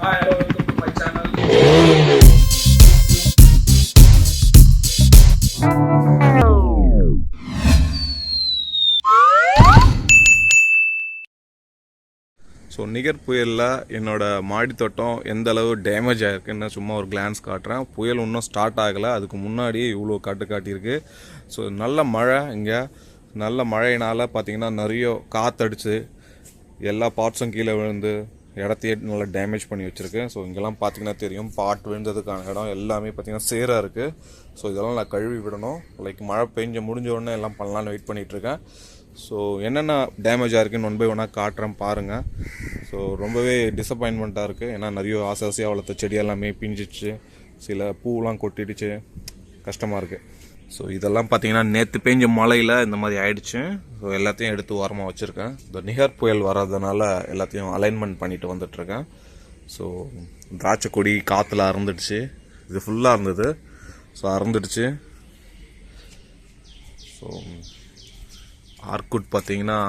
Hi, hello, welcome to my channel. So நிகர் புயலில் என்னோடய மாடி தோட்டம் எந்த அளவு டேமேஜ் ஆகிருக்குன்னு சும்மா ஒரு கிளான்ஸ் காட்டுறேன். புயல் இன்னும் ஸ்டார்ட் ஆகலை, அதுக்கு முன்னாடியே இவ்வளோ காட்டியிருக்கு. ஸோ நல்ல மழை, இங்கே நல்ல மழையினால் பார்த்திங்கன்னா நிறைய காற்றடிச்சு எல்லா பார்ட்ஸும் கீழே விழுந்து இடத்தையே நல்லா டேமேஜ் பண்ணி வச்சுருக்கு. ஸோ இங்கெல்லாம் பார்த்திங்கன்னா தெரியும், பாட் விழுந்ததுக்கான இடம் எல்லாமே பார்த்திங்கன்னா சேராக இருக்குது. ஸோ இதெல்லாம் நான் கழுவி விடணும். லைக் மழை முடிஞ்ச உடனே எல்லாம் பண்ணலான்னு வெயிட் பண்ணிகிட்ருக்கேன். ஸோ என்னென்ன டேமேஜ் ஆகிருக்குன்னு ஒன் பை ஒன்னாக காட்டுறேன் பாருங்கள். ஸோ ரொம்பவே டிசப்பாயின்மெண்ட்டாக இருக்குது. ஏன்னா நிறைய ஆசையாக வளர்த்த செடி எல்லாமே பிஞ்சிச்சு, சில பூவெலாம் கொட்டிடுச்சு, கஷ்டமாக இருக்குது. ஸோ இதெல்லாம் பார்த்திங்கன்னா நேற்று பெஞ்ச மழையில் இந்த மாதிரி ஆயிடுச்சு. ஸோ எல்லாத்தையும் எடுத்து ஓரமாக வச்சுருக்கேன். இந்த நிகர் புயல் வர்றதுனால எல்லாத்தையும் அலைன்மெண்ட் பண்ணிட்டு வந்துட்டுருக்கேன். ஸோ திராட்சை கொடி காற்றுல அறந்துடுச்சு, இது ஃபுல்லாக இருந்தது. ஸோ அறந்துடுச்சு. ஸோ ஆர்குட் பார்த்திங்கன்னா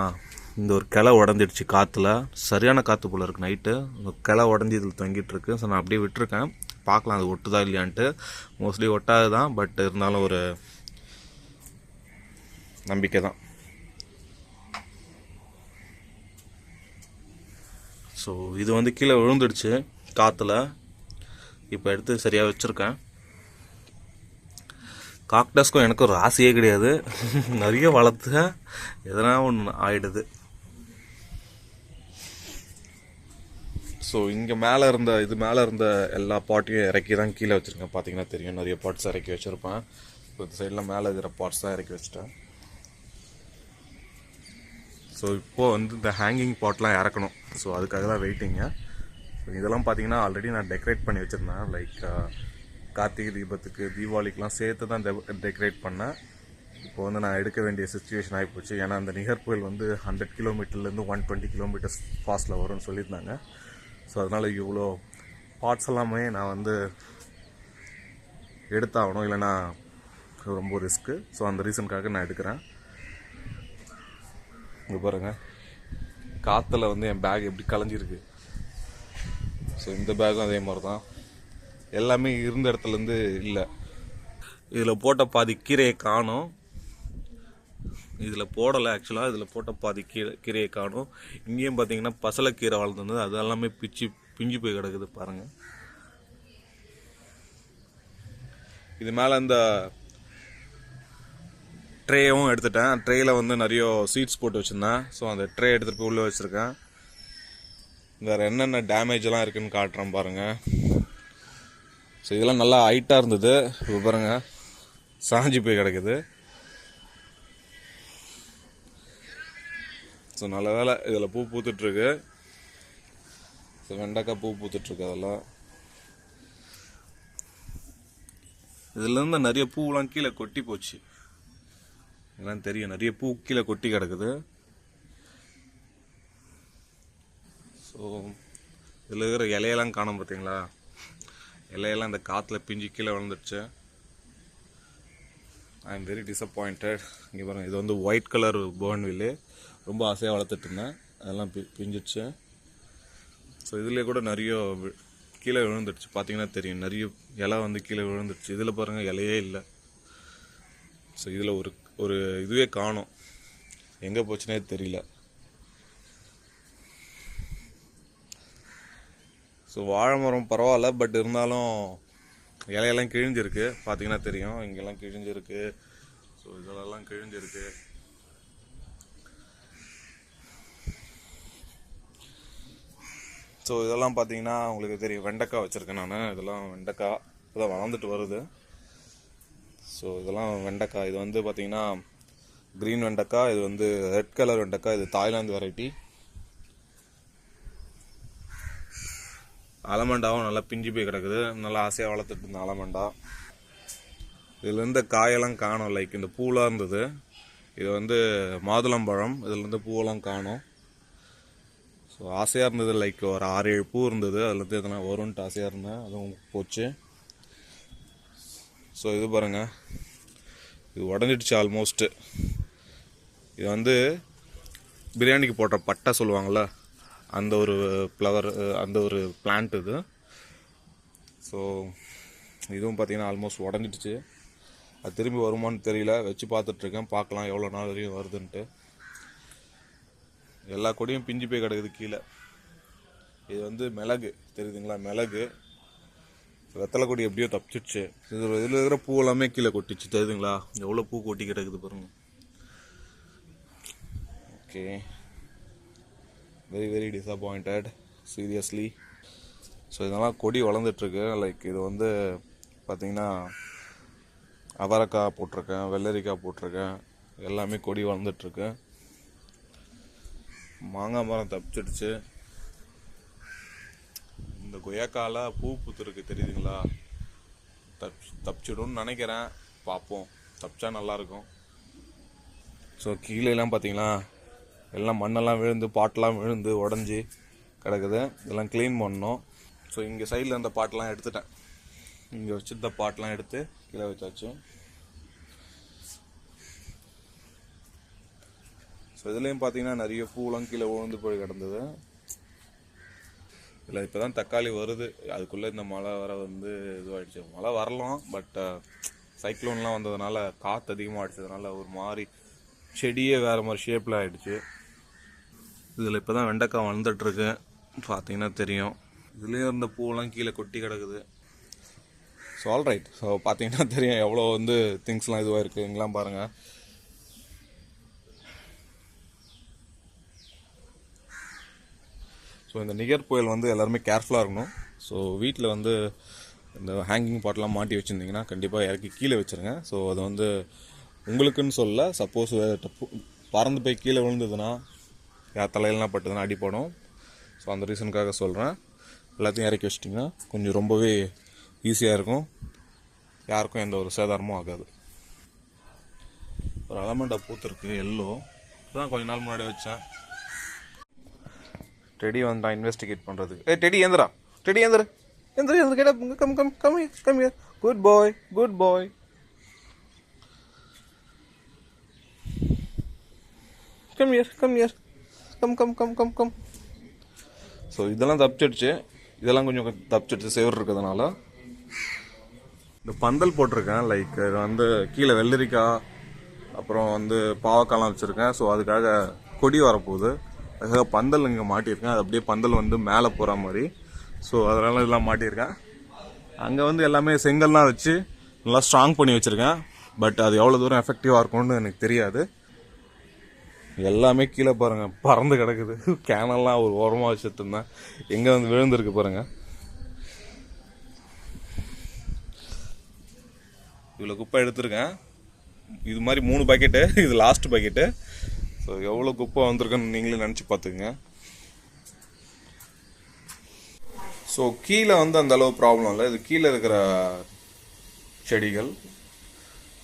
இந்த ஒரு கிளை உடஞ்சிடுச்சு காற்றுல, சரியான காற்று போல் இருக்குது. நைட்டு இந்த கிளை உடஞ்சி இதில் தொங்கிட்டுருக்கு. ஸோ நான் அப்படியே விட்டுருக்கேன், பார்க்கலாம் அது ஒட்டுதா இல்லையான்ட்டு. மோஸ்ட்லி ஒட்டாது தான், பட் இருந்தாலும் ஒரு நம்பிக்கை தான். ஸோ இது வந்து கீழே விழுந்துடுச்சு காற்றுல. இப்போ எடுத்து சரியாக வச்சுருக்கேன். காக்டஸ்க்கும் எனக்கு ஒரு ஆசையே கிடையாது, நிறைய வளர்த்து எதனா ஒன்று ஆகிடுது. ஸோ இங்கே மேலே இருந்த எல்லா பாட்டையும் இறக்கி தான் கீழே வச்சுருக்கேன். பார்த்தீங்கன்னா தெரியும், நிறைய பாட்ஸ் இறக்கி வச்சுருப்பேன். ஸோ இந்த சைடில் மேலே இருக்கிற பாட்ஸ் தான் இறக்கி வச்சுட்டேன். ஸோ இப்போது வந்து இந்த ஹேங்கிங் பாட்லாம் இறக்கணும். ஸோ அதுக்காக தான் வெயிட்டிங்க. ஸோ இதெல்லாம் பார்த்தீங்கன்னா ஆல்ரெடி நான் டெக்கரேட் பண்ணி வச்சுருந்தேன். லைக் கார்த்திகை தீபத்துக்கு, தீபாவளிக்கெலாம் சேர்த்து தான் டெக்கரேட் பண்ணேன். இப்போ வந்து நான் எடுக்க வேண்டிய சுச்சுவேஷன் ஆகிப்போச்சு. ஏன்னா அந்த நிகர் புயல் வந்து 100 கிலோமீட்டர்லேருந்து 120 கிலோமீட்டர்ஸ் ஃபாஸ்ட்டில் வரும்னு சொல்லியிருந்தாங்க. ஸோ அதனால் இவ்வளோ பார்ட்ஸ் எல்லாமே நான் வந்து எடுத்தாகணும், இல்லைனா ரொம்ப ரிஸ்க்கு. ஸோ அந்த ரீசனுக்காக நான் எடுக்கிறேன். இங்கே பாருங்கள், காற்றுல வந்து என் பேக் எப்படி கலைஞ்சிருக்கு. ஸோ இந்த பேக்கும் அதே மாதிரி தான், எல்லாமே இருந்த இடத்துலேருந்து இல்லை. இதில் போட்ட பாதி கீரையை காணும், இதில் போடலை. ஆக்சுவலாக இதில் போட்ட பாதி கீரையை காணும். இங்கேயும் பார்த்தீங்கன்னா பசலைக்கீரை வளர்ந்துருந்தது, அது எல்லாமே பிஞ்சு போய் கிடக்குது பாருங்கள். இது மேலே இந்த ட்ரேயும் எடுத்துட்டேன். ட்ரேயில் வந்து நிறைய சீட்ஸ் போட்டு வச்சுருந்தேன். ஸோ அந்த ட்ரே எடுத்துகிட்டு போய் உள்ளே வச்சுருக்கேன். வேறு என்னென்ன டேமேஜெலாம் இருக்குதுன்னு காட்டுறேன் பாருங்கள். ஸோ இதெல்லாம் நல்லா ஹைட்டாக இருந்தது, இப்போ பாருங்கள் சாஞ்சி போய் கிடக்குது. ஸோ நல்ல வேலை இதில் பூ பூத்துட்ருக்கு. ஸோ வெண்டைக்காய் பூ பூத்துட்ருக்கு. அதெல்லாம் இதுலேருந்து நிறைய பூவெலாம் கீழே கொட்டி போச்சு. எல்லாம் தெரியும், நிறைய பூ கீழே கொட்டி கிடக்குது. ஸோ இதில் இருக்கிற இலையெல்லாம் காணும் பார்த்தீங்களா, இலையெல்லாம் இந்த காற்றுல பிஞ்சு கீழே விழுந்துடுச்சு. I am very disappointed. இங்கே பாருங்கள், இது வந்து ஒயிட் கலர் போர்ன்வில்லு, ரொம்ப ஆசையாக வளர்த்துட்டு இருந்தேன். அதெல்லாம் பிஞ்சிடுச்சு. ஸோ இதுலேயே கூட நிறைய கீழே விழுந்துடுச்சு. பார்த்தீங்கன்னா தெரியும், நிறைய இலை வந்து கீழே விழுந்துடுச்சு. இதில் பாருங்கள் இலையே இல்லை. ஸோ இதில் ஒரு இதுவே காணும், எங்கே போச்சுனே தெரியல. ஸோ வாழை மரம் பரவாயில்ல, பட் இருந்தாலும் இலையெல்லாம் கிழிஞ்சிருக்கு. பார்த்தீங்கன்னா தெரியும், இங்கெல்லாம் கிழிஞ்சிருக்கு. ஸோ இதெல்லாம் கிழிஞ்சிருக்கு. ஸோ இதெல்லாம் பார்த்தீங்கன்னா உங்களுக்கு தெரியும், வெண்டைக்காய் வச்சுருக்கேன் நான். இதெல்லாம் வெண்டைக்காய் இப்போதான் வளர்ந்துட்டு வருது. ஸோ இதெல்லாம் வெண்டைக்காய். இது வந்து பார்த்தீங்கன்னா க்ரீன் வெண்டைக்காய், இது வந்து ரெட் கலர் வெண்டைக்காய். இது தாய்லாந்து வெரைட்டி. அலமண்டாவும் நல்லா பிஞ்சு போய் கிடக்குது. நல்லா ஆசையாக வளர்த்துட்டு இருந்தேன் அலமண்டா. இதுலேருந்து காயெல்லாம் காணும். லைக் இந்த பூலாம் இருந்தது, இது வந்து மாதுளம்பழம். இதுலேருந்து பூவெல்லாம் காணும். ஸோ ஆசையாக இருந்தது, லைக் ஒரு 6-7 பூ இருந்தது. அதுலேருந்து எதனா வரும்ன்ட்டு ஆசையாக இருந்தேன், அதுவும் போச்சு. ஸோ இது பாருங்கள், இது உடஞ்சிடுச்சு ஆல்மோஸ்ட்டு. இது வந்து பிரியாணிக்கு போடுற பட்டை சொல்லுவாங்கள்ல, அந்த ஒரு ஃப்ளவர், அந்த ஒரு பிளான்ட் இது. ஸோ இதுவும் பார்த்திங்கன்னா ஆல்மோஸ்ட் உடஞ்சிடுச்சு. அது திரும்பி வருமானு தெரியல, வச்சு பார்த்துட்ருக்கேன், பார்க்கலாம் எவ்வளோ நாள் வரையும் வருதுன்ட்டு. எல்லா கொடியும் பிஞ்சு போய் கிடக்குது கீழே. இது வந்து மிளகு தெரியுதுங்களா, மிளகு. வெத்தலை கொடி எப்படியோ தப்பிச்சிடுச்சு. இதில் இருக்கிற பூ எல்லாமே கீழே கொட்டிச்சு தெரியுதுங்களா, எவ்வளோ பூ கொட்டி கிடக்குது பாருங்க. Okay, very very disappointed seriously. So இதெல்லாம் கொடி வளர்ந்துட்டுருக்கு. லைக் இது வந்து பார்த்திங்கன்னா அவரைக்காய் போட்டிருக்கேன், வெள்ளரிக்காய் போட்டிருக்கேன், எல்லாமே கொடி வளர்ந்துட்டுருக்கு. மாங்காய் மரம் தப்பிச்சிடுச்சு. இந்த கொய்யாக்கால பூ பூத்துருக்கு தெரியுதுங்களா, தப்பிச்சிடும்னு நினைக்கிறேன், பார்ப்போம், தப்பிச்சா நல்லாயிருக்கும். ஸோ கீழேலாம் பார்த்தீங்கன்னா எல்லாம் மண்ணெல்லாம் விழுந்து பாட்டெலாம் விழுந்து உடஞ்சி கிடக்குது. இதெல்லாம் க்ளீன் பண்ணணும். ஸோ இங்கே சைடில் இருந்த பாட்டெலாம் எடுத்துட்டேன், இங்கே வச்சுருந்த பாட்டெலாம் எடுத்து கீழே வச்சாச்சு. ஸோ இதுலேயும் பார்த்தீங்கன்னா நிறைய பூலாம் கீழே விழுந்து போய் கிடந்தது. இல்லை இப்போ தான் தக்காளி வருது, அதுக்குள்ளே இந்த மழை வர வந்து இதுவாகிடுச்சு. மழை வரலாம், பட் சைக்ளோன்லாம் வந்ததுனால காற்று அதிகமாக அடிச்சதுனால ஒரு மாதிரி செடியே வேறு மாதிரி ஷேப்பில் ஆகிடுச்சு. இதில் இப்போ தான் வெண்டைக்காய் வளர்ந்துட்டுருக்கு, பார்த்தீங்கன்னா தெரியும். இதுலேயும் இருந்த பூவெல்லாம் கீழே கொட்டி கிடக்குது. ஸோ ஆல்ரைட், ஸோ பார்த்தீங்கன்னா தெரியும் எவ்வளோ வந்து திங்ஸ்லாம் இதுவாக இருக்குது. இங்கெல்லாம் பாருங்கள். ஸோ இந்த நிகர் புயல் வந்து எல்லாருமே கேர்ஃபுல்லாக இருக்கணும். ஸோ வீட்டில் வந்து இந்த ஹேங்கிங் பாட்டெலாம் மாட்டி வச்சுருந்தீங்கன்னா கண்டிப்பாக இறக்கி கீழே வச்சுருங்க. ஸோ அது வந்து உங்களுக்குன்னு சொல்ல, சப்போஸ் பறந்து போய் கீழே விழுந்ததுன்னா, யார் தலையெல்லாம் பட்டதுன்னா அடிப்படும். ஸோ அந்த ரீசனுக்காக சொல்கிறேன். எல்லாத்தையும் இறக்கி வச்சிட்டிங்கன்னா கொஞ்சம் ரொம்பவே ஈஸியாக இருக்கும், யாருக்கும் எந்த ஒரு சேதாரமும் ஆகாது. ஒரு அலமண்டா பூத்துருக்கு எல்லோ, இதுதான் கொஞ்ச நாள் முன்னாடி வச்சேன். டெடி வந்தான் இன்வெஸ்டிகேட் பண்ணுறதுக்கு. டெடி ஏந்திரா, டெடி ஏந்திர எந்திர எந்திர கேட்டா come come come come here. Good bye, good bye. Come here, come here, come come come come come. So இதெல்லாம் தப்பிச்சிடுச்சு, இதெல்லாம் கொஞ்சம் தப்பிச்சிடுச்சு சேவர் இருக்கிறதுனால. இந்த பந்தல் போட்டிருக்கேன். லைக் இது வந்து கீழே வெள்ளரிக்காய் அப்புறம் வந்து பாவக்காய்லாம் வச்சுருக்கேன். ஸோ அதுக்காக கொடி வரப்போகுது, அதுக்காக பந்தல் இங்கே மாட்டியிருக்கேன். அது அப்படியே பந்தல் வந்து மேலே போகிற மாதிரி. ஸோ அதனால இதெல்லாம் மாட்டியிருக்கேன். அங்கே வந்து எல்லாமே செங்கல்லாம் வச்சு நல்லா ஸ்ட்ராங் பண்ணி வச்சுருக்கேன். பட் அது எவ்வளோ தூரம் எஃபெக்டிவாக இருக்கும்னு எனக்கு தெரியாது. எல்லாமே கீழே பாருங்கள் பறந்து கிடக்குது. கேனல்லாம் ஒரு ஓரமாக வச்சுட்டு இருந்தேன், எங்கே வந்து விழுந்திருக்கு பாருங்கள். இவ்வளோ குப்பை எடுத்திருக்கேன். இது மாதிரி 3 பக்கெட்டு, இது லாஸ்ட் பக்கெட்டு. ஸோ எவ்வளோ குப்பை வந்திருக்குன்னு நீங்களே நினச்சி பார்த்துக்குங்க. ஸோ கீழே வந்து அந்தளவு ப்ராப்ளம் இல்லை, இது கீழே இருக்கிற செடிகள்.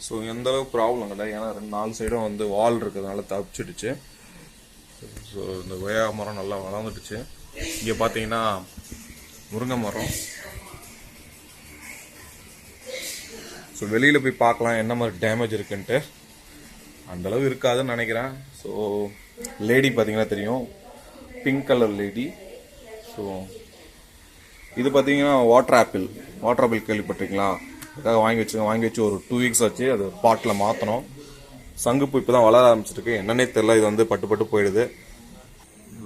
ஸோ எந்தளவு ப்ராப்ளம் கிடையாது, ஏன்னா 4 சைடும் வந்து வால் இருக்கிறதுனால தப்பிச்சிடுச்சு. ஸோ இந்த கொய்யா மரம் நல்லா வளர்ந்துடுச்சு. இங்கே பார்த்தீங்கன்னா முருங்கை மரம். ஸோ வெளியில் போய் பார்க்கலாம் என்ன மாதிரி டேமேஜ் இருக்குன்ட்டு. அந்தளவு இருக்காதுன்னு நினைக்கிறேன். ஸோ லேடி பார்த்தீங்கன்னா தெரியும், பிங்க் கலர் லேடி. ஸோ இது பார்த்தீங்கன்னா வாட்டர் ஆப்பிள் கேள்விப்பட்டிருக்கீங்களா? அதுக்காக வாங்கி வச்சு ஒரு 2 வீக்ஸ் ஆச்சு. அது பாட்டில் மாற்றணும். சங்குப்பூ இப்போ தான் வளர ஆரம்பிச்சிருக்கு, என்னன்னே தெரியல. இது வந்து பட்டு போயிடுது.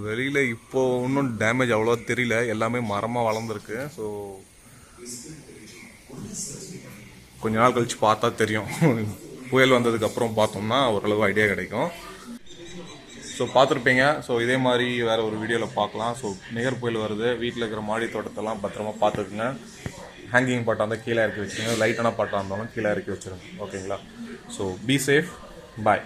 வெளியில் இப்போது இன்னும் டேமேஜ் அவ்வளோ தெரியல, எல்லாமே மரமாக வளர்ந்துருக்கு. ஸோ கொஞ்ச நாள் கழித்து பார்த்தா தெரியும். புயல் வந்ததுக்கப்புறம் பார்த்தோம்னா ஓரளவு ஐடியா கிடைக்கும். ஸோ பார்த்துருப்பீங்க. ஸோ இதே மாதிரி வேறு ஒரு வீடியோவில் பார்க்கலாம். ஸோ நிகர் புயல் வருது, வீட்டில் இருக்கிற மாடி தோட்டத்தெல்லாம் பத்திரமா பார்த்துக்குங்க. ஹேங்கிங் பாட்டாக இருந்தால் கீழே இறக்கி வச்சுருங்க, லைட்டான பாட்டாக இருந்தாலும் கீழே இறக்கி வச்சுருங்க. ஓகேங்களா? So be safe, bye.